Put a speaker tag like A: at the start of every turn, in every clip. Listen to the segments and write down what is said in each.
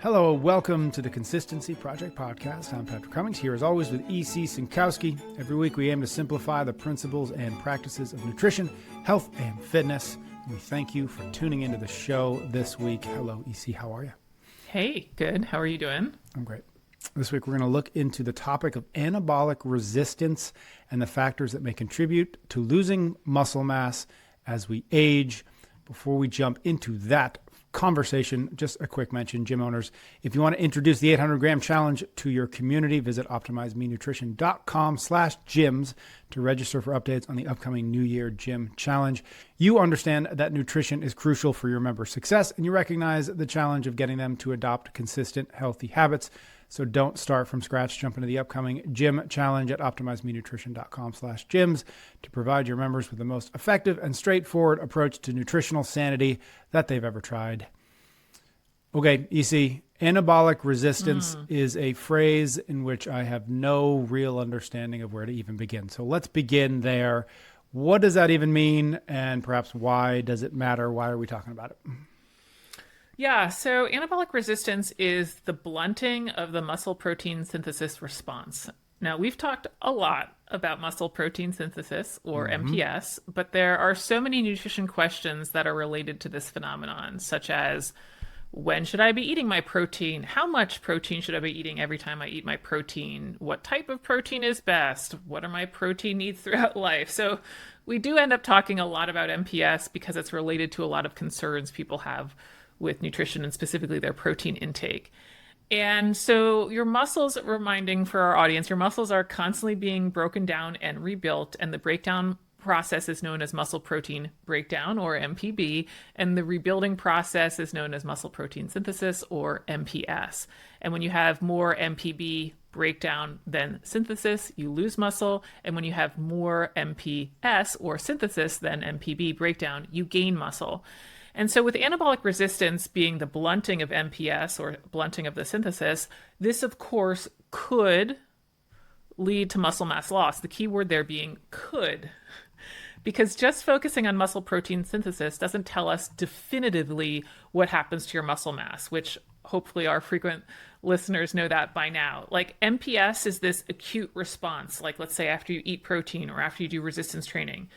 A: Hello, welcome to the Consistency Project Podcast. I'm Patrick Cummings, here as always with E.C. Sinkowski. Every week we aim to simplify the principles and practices of nutrition, health, and fitness. We thank you for tuning into the show this week. Hello, E.C., how are you?
B: Hey, good. How are you doing?
A: I'm great. This week we're going to look into the topic of anabolic resistance and the factors that may contribute to losing muscle mass as we age. Before we jump into that conversation, just a quick mention, gym owners, if you want to introduce the 800-gram challenge to your community, visit optimizemenutrition.com/gyms to register for updates on the upcoming New Year Gym Challenge. You understand that nutrition is crucial for your members' success, and you recognize the challenge of getting them to adopt consistent, healthy habits. So don't start from scratch. Jump into the upcoming Gym Challenge at optimizemenutrition.com/gyms to provide your members with the most effective and straightforward approach to nutritional sanity that they've ever tried. Okay, EC, anabolic resistance is a phrase in which I have no real understanding of where to even begin. So let's begin there. What does that even mean? And perhaps why does it matter? Why are we talking about it?
B: Yeah, so anabolic resistance is the blunting of the muscle protein synthesis response. Now, we've talked a lot about muscle protein synthesis, or MPS, but there are so many nutrition questions that are related to this phenomenon, such as, when should I be eating my protein? How much protein should I be eating every time I eat my protein? What type of protein is best? What are my protein needs throughout life? So we do end up talking a lot about MPS because it's related to a lot of concerns people have with nutrition and specifically their protein intake. And so your muscles, reminding for our audience, your muscles are constantly being broken down and rebuilt, and the breakdown process is known as muscle protein breakdown, or MPB, and the rebuilding process is known as muscle protein synthesis, or MPS. And when you have more MPB breakdown than synthesis, you lose muscle, and when you have more MPS, or synthesis, than MPB breakdown, you gain muscle. And so with anabolic resistance being the blunting of MPS, or blunting of the synthesis, this of course could lead to muscle mass loss. The key word there being could, because just focusing on muscle protein synthesis doesn't tell us definitively what happens to your muscle mass, which hopefully our frequent listeners know that by now. Like MPS is this acute response, like let's say after you eat protein or after you do resistance training.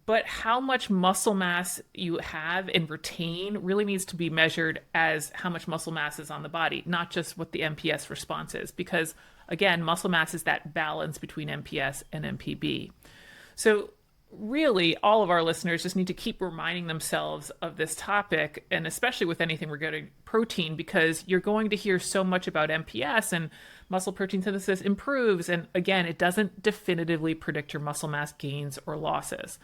B: But how much muscle mass you have and retain really needs to be measured as how much muscle mass is on the body, not just what the MPS response is. Because again, muscle mass is that balance between MPS and MPB. So really, all of our listeners just need to keep reminding themselves of this topic, and especially with anything regarding protein, because you're going to hear so much about MPS and muscle protein synthesis improves. And again, it doesn't definitively predict your muscle mass gains or losses.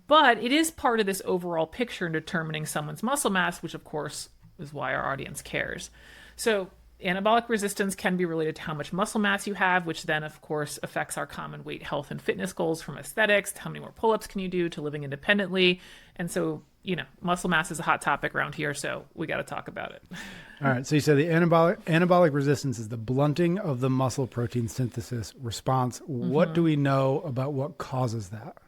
B: But it is part of this overall picture in determining someone's muscle mass, which of course is why our audience cares. So anabolic resistance can be related to how much muscle mass you have, which then of course affects our common weight, health, and fitness goals, from aesthetics to how many more pull-ups can you do to living independently. And so, muscle mass is a hot topic around here, so we got to talk about it.
A: All right. So you said the anabolic resistance is the blunting of the muscle protein synthesis response. What do we know about what causes that?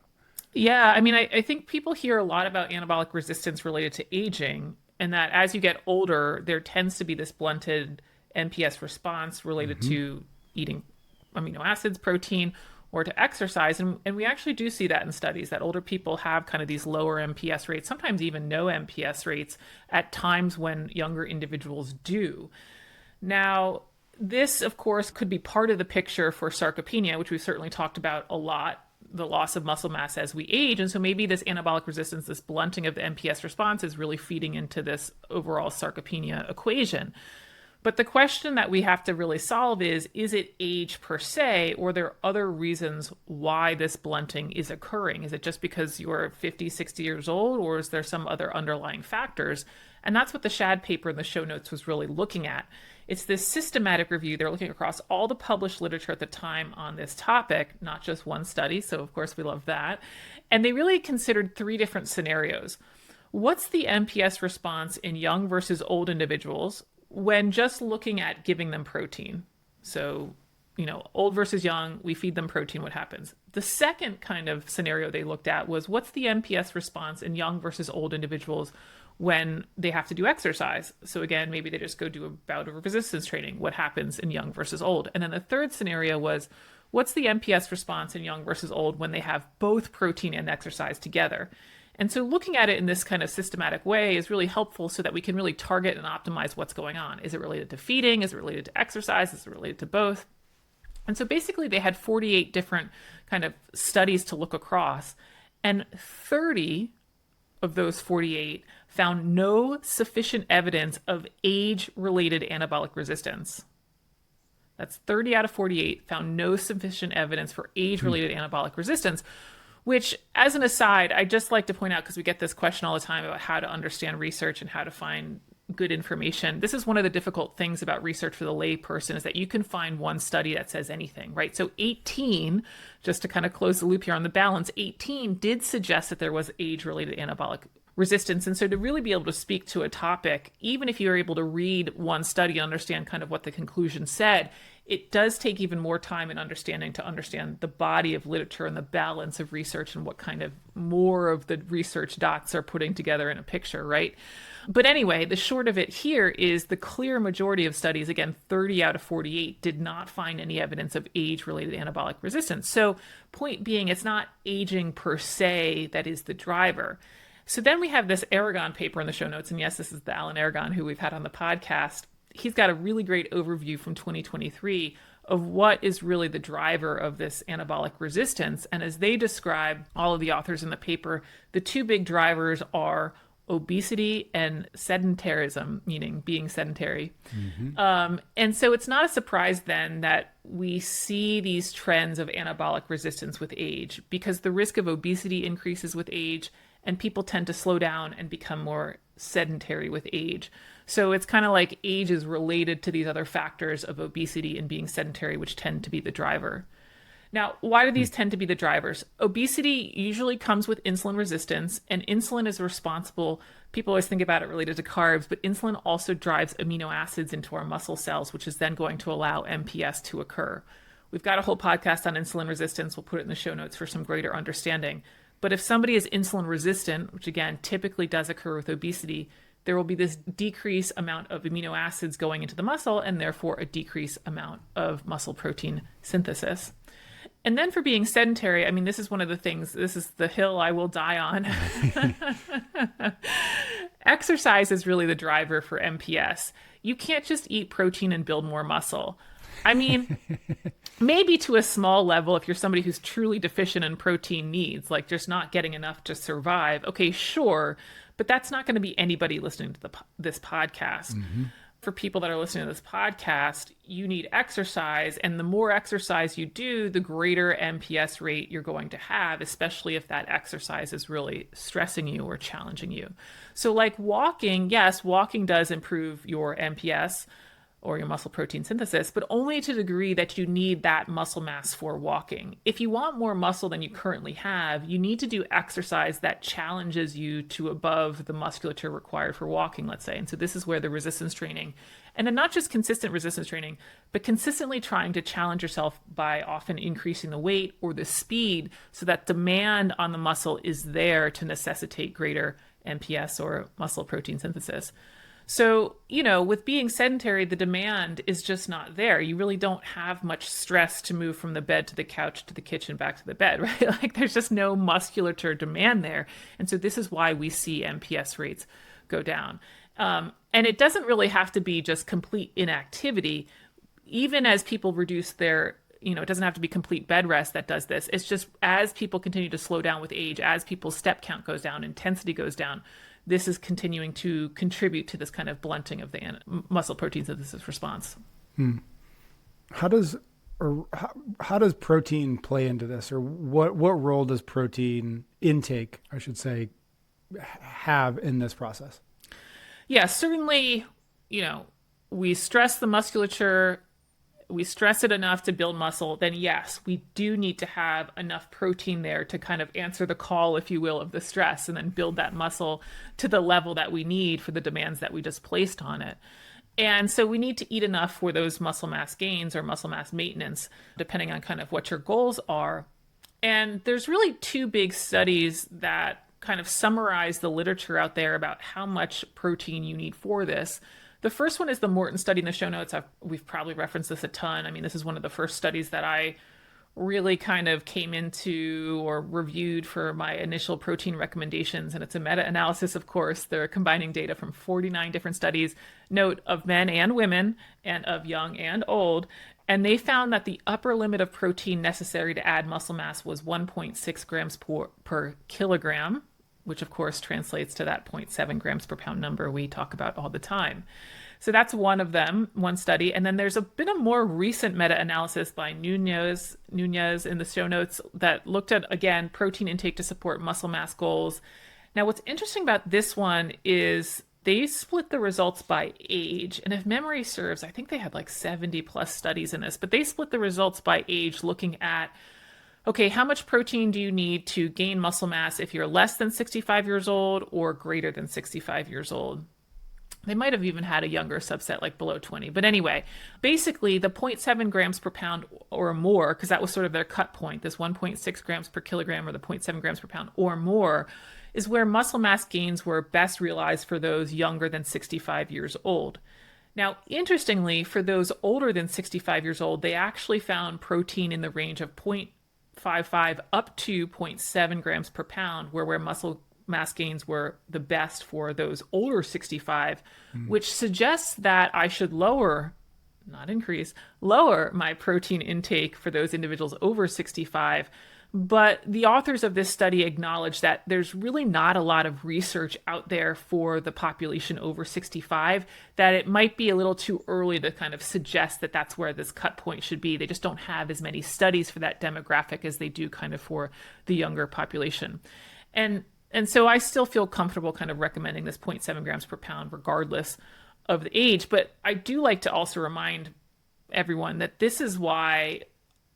B: Yeah, I think people hear a lot about anabolic resistance related to aging, and that as you get older, there tends to be this blunted MPS response related to eating amino acids, protein, or to exercise. And we actually do see that in studies, that older people have kind of these lower MPS rates, sometimes even no MPS rates at times when younger individuals do. Now, this, of course, could be part of the picture for sarcopenia, which we've certainly talked about a lot, the loss of muscle mass as we age. And so maybe this anabolic resistance, this blunting of the MPS response, is really feeding into this overall sarcopenia equation. But the question that we have to really solve is it age per se, or are there other reasons why this blunting is occurring? Is it just because you're 50, 60 years old, or is there some other underlying factors? And that's what the SHAD paper in the show notes was really looking at. It's this systematic review. They're looking across all the published literature at the time on this topic, not just one study. So of course we love that. And they really considered 3 different scenarios. What's the MPS response in young versus old individuals when just looking at giving them protein? So, old versus young, we feed them protein, what happens? The second kind of scenario they looked at was, what's the MPS response in young versus old individuals when they have to do exercise. So again, maybe they just go do a bout of resistance training. What happens in young versus old? And then the third scenario was, what's the MPS response in young versus old when they have both protein and exercise together? And so looking at it in this kind of systematic way is really helpful so that we can really target and optimize what's going on. Is it related to feeding? Is it related to exercise? Is it related to both? And so basically they had 48 different kind of studies to look across, and 30 of those 48 found no sufficient evidence of age-related anabolic resistance. That's 30 out of 48 found no sufficient evidence for age-related anabolic resistance, which, as an aside, I just like to point out, because we get this question all the time about how to understand research and how to find good information. This is one of the difficult things about research for the lay person, is that you can find one study that says anything, right? So 18, just to kind of close the loop here on the balance, 18 did suggest that there was age-related anabolic resistance. And so to really be able to speak to a topic, even if you're able to read one study and understand kind of what the conclusion said, it does take even more time and understanding to understand the body of literature and the balance of research and what kind of more of the research dots are putting together in a picture, right? But anyway, the short of it here is the clear majority of studies, again, 30 out of 48, did not find any evidence of age-related anabolic resistance. So point being, it's not aging per se that is the driver. So then we have this Aragon paper in the show notes. And yes, this is the Alan Aragon who we've had on the podcast. He's got a really great overview from 2023 of what is really the driver of this anabolic resistance. And as they describe, all of the authors in the paper, the two big drivers are obesity and sedentarism, meaning being sedentary. And so it's not a surprise then that we see these trends of anabolic resistance with age, because the risk of obesity increases with age, and people tend to slow down and become more sedentary with age. So it's kind of like age is related to these other factors of obesity and being sedentary, which tend to be the driver. Now, why do these tend to be the drivers? Obesity usually comes with insulin resistance, and insulin is responsible. People always think about it related to carbs, but insulin also drives amino acids into our muscle cells, which is then going to allow MPS to occur. We've got a whole podcast on insulin resistance. We'll put it in the show notes for some greater understanding. But if somebody is insulin resistant, which again typically does occur with obesity, there will be this decreased amount of amino acids going into the muscle, and therefore a decreased amount of muscle protein synthesis. And then for being sedentary, I mean, this is one of the things, this is the hill I will die on. Exercise is really the driver for MPS. You can't just eat protein and build more muscle. I mean, maybe to a small level, if you're somebody who's truly deficient in protein needs, like just not getting enough to survive, okay, sure, but that's not going to be anybody listening to this podcast. For people that are listening to this podcast, you need exercise, and the more exercise you do, the greater MPS rate you're going to have, especially if that exercise is really stressing you or challenging you. So like walking, yes, walking does improve your MPS or your muscle protein synthesis, but only to the degree that you need that muscle mass for walking. If you want more muscle than you currently have, you need to do exercise that challenges you to above the musculature required for walking, let's say. And so this is where the resistance training, and then not just consistent resistance training, but consistently trying to challenge yourself by often increasing the weight or the speed so that demand on the muscle is there to necessitate greater MPS or muscle protein synthesis. So, you know, with being sedentary, the demand is just not there. You really don't have much stress to move from the bed to the couch to the kitchen back to the bed, right? Like there's just no musculature demand there. And so this is why we see MPS rates go down. And it doesn't really have to be just complete inactivity. Even as people reduce their, you know, it doesn't have to be complete bed rest that does this. It's just as people continue to slow down with age, as people's step count goes down, intensity goes down, this is continuing to contribute to this kind of blunting of the muscle protein synthesis response.
A: How does protein play into this, or what role does protein intake, I should say, have in this process?
B: Yeah, certainly, you know, we stress the musculature, we stress it enough to build muscle, then yes, we do need to have enough protein there to kind of answer the call, if you will, of the stress, and then build that muscle to the level that we need for the demands that we just placed on it. And so we need to eat enough for those muscle mass gains or muscle mass maintenance, depending on kind of what your goals are. And there's really two big studies that kind of summarize the literature out there about how much protein you need for this. The first one is the Morton study in the show notes. We've probably referenced this a ton. I mean, this is one of the first studies that I really kind of came into or reviewed for my initial protein recommendations. And it's a meta-analysis, of course. They're combining data from 49 different studies, note of men and women, and of young and old. And they found that the upper limit of protein necessary to add muscle mass was 1.6 grams per kilogram, which of course translates to that 0.7 grams per pound number we talk about all the time. So that's one of them, one study. And then there's been a more recent meta-analysis by Nunez in the show notes that looked at, again, protein intake to support muscle mass goals. Now, what's interesting about this one is they split the results by age. And if memory serves, I think they had like 70 plus studies in this, but they split the results by age looking at, okay, how much protein do you need to gain muscle mass if you're less than 65 years old or greater than 65 years old? They might have even had a younger subset, like below 20. But anyway, basically the 0.7 grams per pound or more, because that was sort of their cut point, this 1.6 grams per kilogram or the 0.7 grams per pound or more, is where muscle mass gains were best realized for those younger than 65 years old. Now, interestingly, for those older than 65 years old, they actually found protein in the range of 0.55 up to 0.7 grams per pound, where muscle mass gains were the best for those older 65, which suggests that I should lower, not increase, lower my protein intake for those individuals over 65. But the authors of this study acknowledge that there's really not a lot of research out there for the population over 65, that it might be a little too early to kind of suggest that that's where this cut point should be. They just don't have as many studies for that demographic as they do kind of for the younger population. And so I still feel comfortable kind of recommending this 0.7 grams per pound regardless of the age. But I do like to also remind everyone that this is why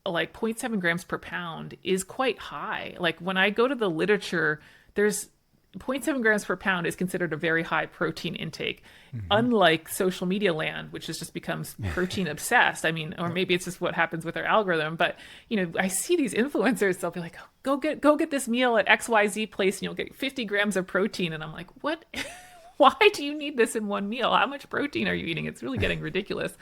B: like 0.7 grams per pound is quite high. Like when I go to the literature, there's 0.7 grams per pound is considered a very high protein intake, unlike social media land, which just becomes protein obsessed. I mean, or maybe it's just what happens with our algorithm. But, you know, I see these influencers, they'll be like, oh, go get this meal at XYZ place and you'll get 50 grams of protein. And I'm like, what? Why do you need this in one meal? How much protein are you eating? It's really getting ridiculous.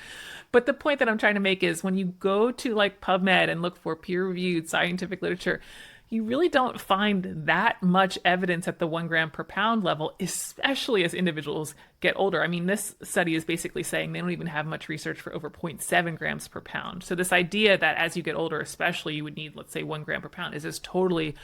B: But the point that I'm trying to make is when you go to like PubMed and look for peer-reviewed scientific literature, you really don't find that much evidence at the 1 gram per pound level, especially as individuals get older. I mean, this study is basically saying they don't even have much research for over 0.7 grams per pound. So this idea that as you get older, especially, you would need, let's say, 1 gram per pound is just totally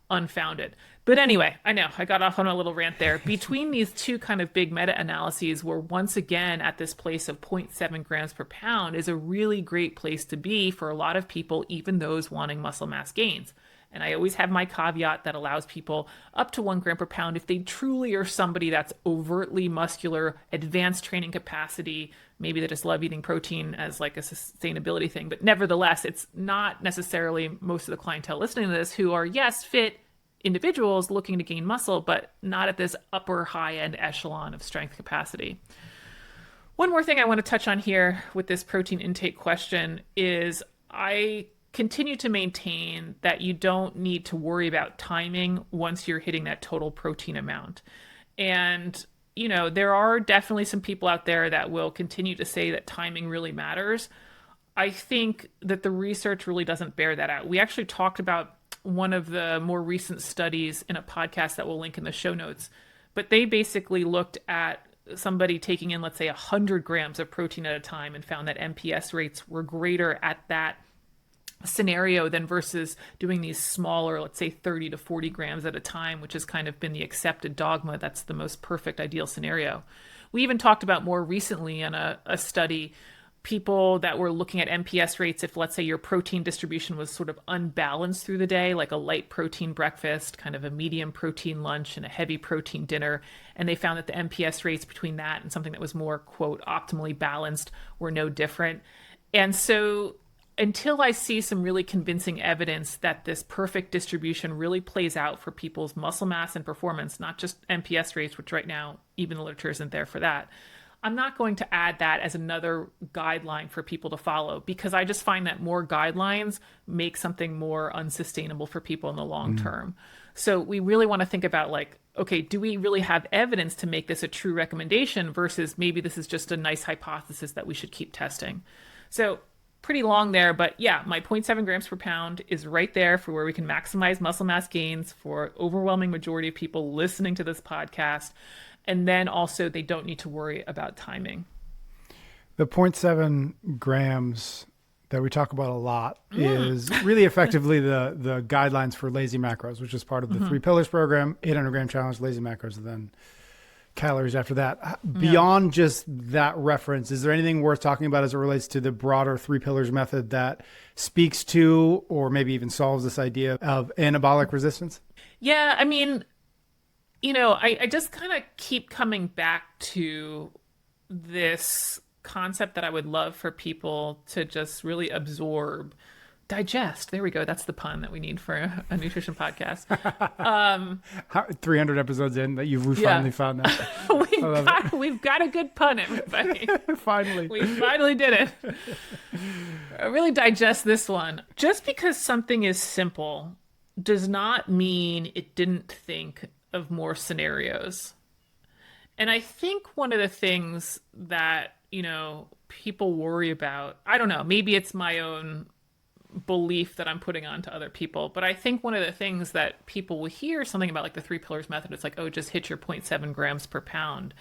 B: unfounded. But anyway, I know I got off on a little rant there. Between these two kind of big meta-analyses, we're once again at this place of 0.7 grams per pound is a really great place to be for a lot of people, even those wanting muscle mass gains. And I always have my caveat that allows people up to 1 gram per pound if they truly are somebody that's overtly muscular, advanced training capacity. Maybe they just love eating protein as like a sustainability thing. But nevertheless, it's not necessarily most of the clientele listening to this who are, yes, fit individuals looking to gain muscle, but not at this upper high-end echelon of strength capacity. One more thing I want to touch on here with this protein intake question is I continue to maintain that you don't need to worry about timing once you're hitting that total protein amount. And, you know, there are definitely some people out there that will continue to say that timing really matters. I think that the research really doesn't bear that out. We actually talked about one of the more recent studies in a podcast that we'll link in the show notes, but they basically looked at somebody taking in, let's say, 100 grams of protein at a time and found that MPS rates were greater at that scenario than versus doing these smaller, let's say 30 to 40 grams at a time, which has kind of been the accepted dogma. That's the most perfect ideal scenario. We even talked about more recently in a study, people that were looking at MPS rates if, let's say, your protein distribution was sort of unbalanced through the day, like a light protein breakfast, kind of a medium protein lunch, and a heavy protein dinner. And they found that the MPS rates between that and something that was more, quote, optimally balanced were no different. And so until I see some really convincing evidence that this perfect distribution really plays out for people's muscle mass and performance, not just MPS rates, which right now even the literature isn't there for that, I'm not going to add that as another guideline for people to follow, because I just find that more guidelines make something more unsustainable for people in the long term. So we really want to think about like, okay, do we really have evidence to make this a true recommendation versus maybe this is just a nice hypothesis that we should keep testing. So pretty long there, but yeah, my 0.7 grams per pound is right there for where we can maximize muscle mass gains for overwhelming majority of people listening to this podcast. And then also they don't need to worry about timing.
A: The zero point 0.7 grams that we talk about a lot is really effectively the guidelines for lazy macros, which is part of the 3 pillars program, 800 gram challenge, lazy macros, and then calories after that. Beyond just that reference, is there anything worth talking about as it relates to the broader 3 pillars method that speaks to, or maybe even solves this idea of anabolic resistance?
B: Yeah, I mean, you know, I just kind of keep coming back to this concept that I would love for people to just really absorb, digest. There we go. That's the pun that we need for a nutrition podcast.
A: 300 episodes in that we finally found that.
B: We've got a good pun, everybody.
A: Finally.
B: We finally did it. Really digest this one. Just because something is simple does not mean it didn't think of more scenarios. And I think one of the things that, you know, people worry about, I don't know, maybe it's my own belief that I'm putting on to other people, but I think one of the things that people will hear something about like the 3 pillars method, it's like, oh, just hit your 0.7 grams per pound.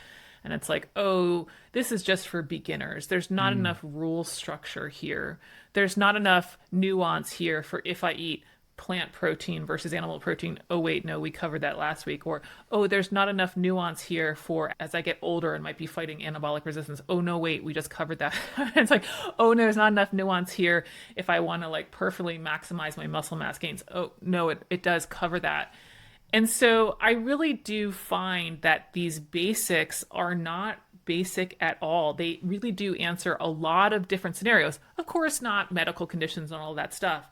B: And it's like, oh, this is just for beginners. There's not enough rule structure here. There's not enough nuance here for if I eat plant protein versus animal protein. Oh, wait, no, we covered that last week. Or, oh, there's not enough nuance here for as I get older and might be fighting anabolic resistance. Oh, no, wait, we just covered that. It's like, oh, no, there's not enough nuance here if I want to like perfectly maximize my muscle mass gains. Oh, no, it does cover that. And so I really do find that these basics are not basic at all. They really do answer a lot of different scenarios. Of course, not medical conditions and all that stuff.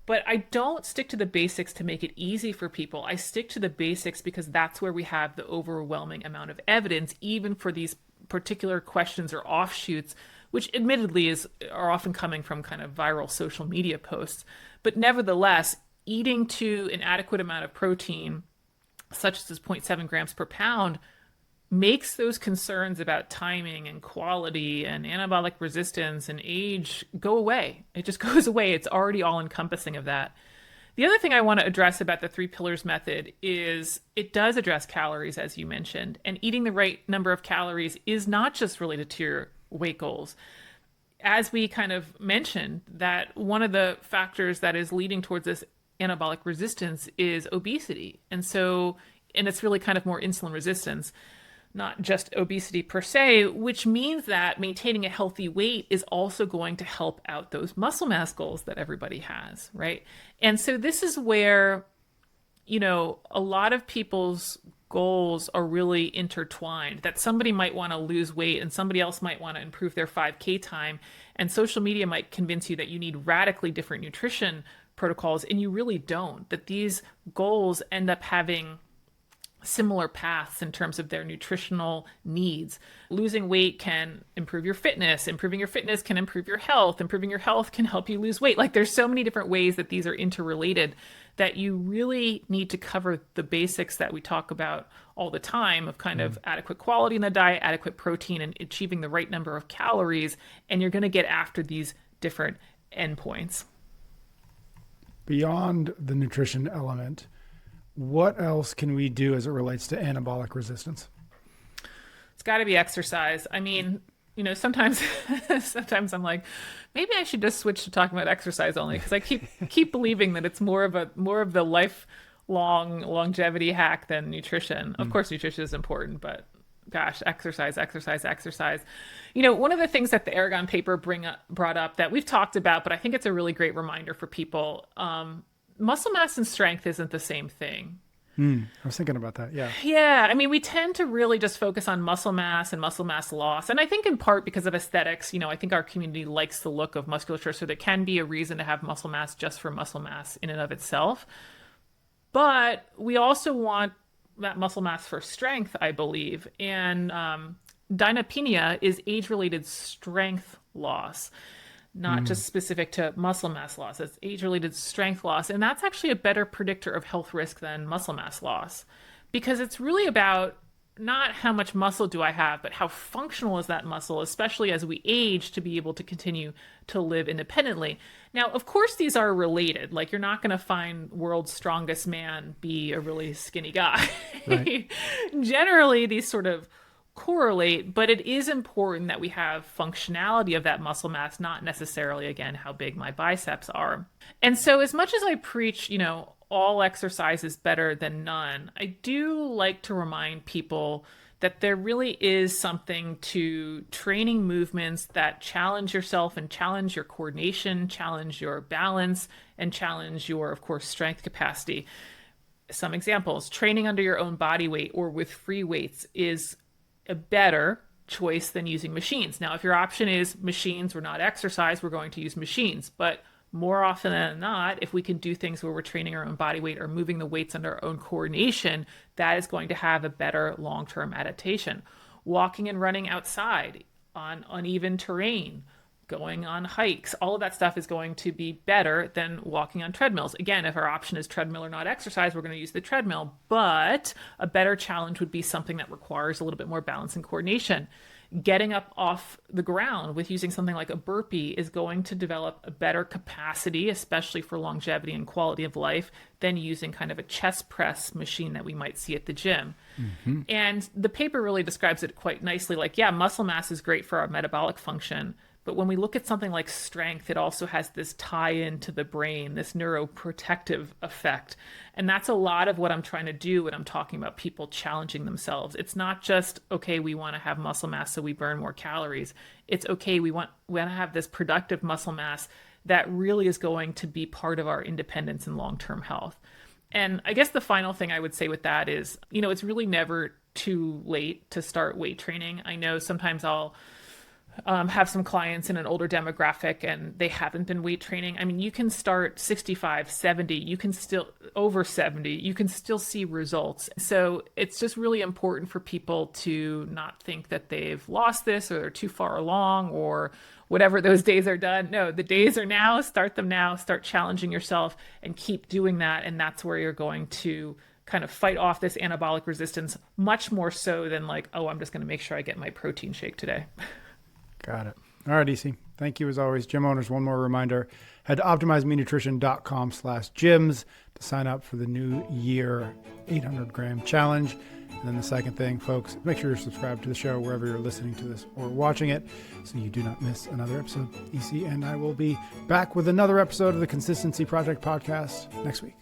B: But I don't stick to the basics to make it easy for people. I stick to the basics because that's where we have the overwhelming amount of evidence, even for these particular questions or offshoots, which admittedly are often coming from kind of viral social media posts. But nevertheless, eating to an adequate amount of protein, such as this 0.7 grams per pound, makes those concerns about timing and quality and anabolic resistance and age go away. It just goes away. It's already all encompassing of that. The other thing I want to address about the 3 pillars method is it does address calories, as you mentioned, and eating the right number of calories is not just related to your weight goals. As we kind of mentioned, that one of the factors that is leading towards this anabolic resistance is obesity. And it's really kind of more insulin resistance, not just obesity per se, which means that maintaining a healthy weight is also going to help out those muscle mass goals that everybody has, right? And so this is where, you know, a lot of people's goals are really intertwined, that somebody might want to lose weight and somebody else might want to improve their 5K time. And social media might convince you that you need radically different nutrition protocols, and you really don't, that these goals end up having similar paths in terms of their nutritional needs. Losing weight can improve your fitness. Improving your fitness can improve your health. Improving your health can help you lose weight. Like there's so many different ways that these are interrelated that you really need to cover the basics that we talk about all the time of kind of adequate quality in the diet, adequate protein, and achieving the right number of calories. And you're going to get after these different endpoints.
A: Beyond the nutrition element, what else can we do as it relates to anabolic resistance?
B: It's got to be exercise. I mean, you know, sometimes I'm like, maybe I should just switch to talking about exercise only, because I keep believing that it's more of the lifelong longevity hack than nutrition. Of course, nutrition is important, but gosh, exercise. You know, one of the things that the Aragon paper brought up that we've talked about, but I think it's a really great reminder for people. Muscle mass and strength isn't the same thing.
A: I was thinking about that. Yeah.
B: Yeah. I mean, we tend to really just focus on muscle mass and muscle mass loss. And I think in part because of aesthetics, you know, I think our community likes the look of musculature. So there can be a reason to have muscle mass just for muscle mass in and of itself. But we also want that muscle mass for strength, I believe. And Dynapenia is age-related strength loss, not just specific to muscle mass loss. It's age-related strength loss. And that's actually a better predictor of health risk than muscle mass loss, because it's really about not how much muscle do I have, but how functional is that muscle, especially as we age, to be able to continue to live independently. Now, of course, these are related. Like, you're not going to find world's strongest man be a really skinny guy.
A: Right.
B: Generally, these sort of correlate, but it is important that we have functionality of that muscle mass, not necessarily, again, how big my biceps are. And so as much as I preach, all exercise is better than none, I do like to remind people that there really is something to training movements that challenge yourself and challenge your coordination, challenge your balance, and challenge your, of course, strength capacity. Some examples: training under your own body weight or with free weights is a better choice than using machines. Now, if your option is machines or not exercise, we're going to use machines. But more often than not, if we can do things where we're training our own body weight or moving the weights under our own coordination, that is going to have a better long-term adaptation. Walking and running outside on uneven terrain, going on hikes, all of that stuff is going to be better than walking on treadmills. Again, if our option is treadmill or not exercise, we're going to use the treadmill. But a better challenge would be something that requires a little bit more balance and coordination. Getting up off the ground with using something like a burpee is going to develop a better capacity, especially for longevity and quality of life, than using kind of a chest press machine that we might see at the gym. Mm-hmm. And the paper really describes it quite nicely. Like, yeah, muscle mass is great for our metabolic function, but when we look at something like strength, it also has this tie-in to the brain, this neuroprotective effect. And that's a lot of what I'm trying to do when I'm talking about people challenging themselves. It's not just, okay, we want to have muscle mass so we burn more calories. It's, okay, we want to have this productive muscle mass that really is going to be part of our independence and long-term health. And I guess the final thing I would say with that is, it's really never too late to start weight training. I know sometimes I'll have some clients in an older demographic and they haven't been weight training. I mean, you can start 65, 70, you can still over 70, you can still see results. So it's just really important for people to not think that they've lost this or they're too far along or whatever those days are done. No, the days are now. Start them now. Start challenging yourself and keep doing that. And that's where you're going to kind of fight off this anabolic resistance much more so than like, oh, I'm just going to make sure I get my protein shake today.
A: Got it. All right, EC. Thank you as always. Gym owners, one more reminder, head to optimizemenutrition.com/gyms to sign up for the new year 800-gram challenge. And then the second thing, folks, make sure you're subscribed to the show wherever you're listening to this or watching it so you do not miss another episode. EC and I will be back with another episode of the Consistency Project podcast next week.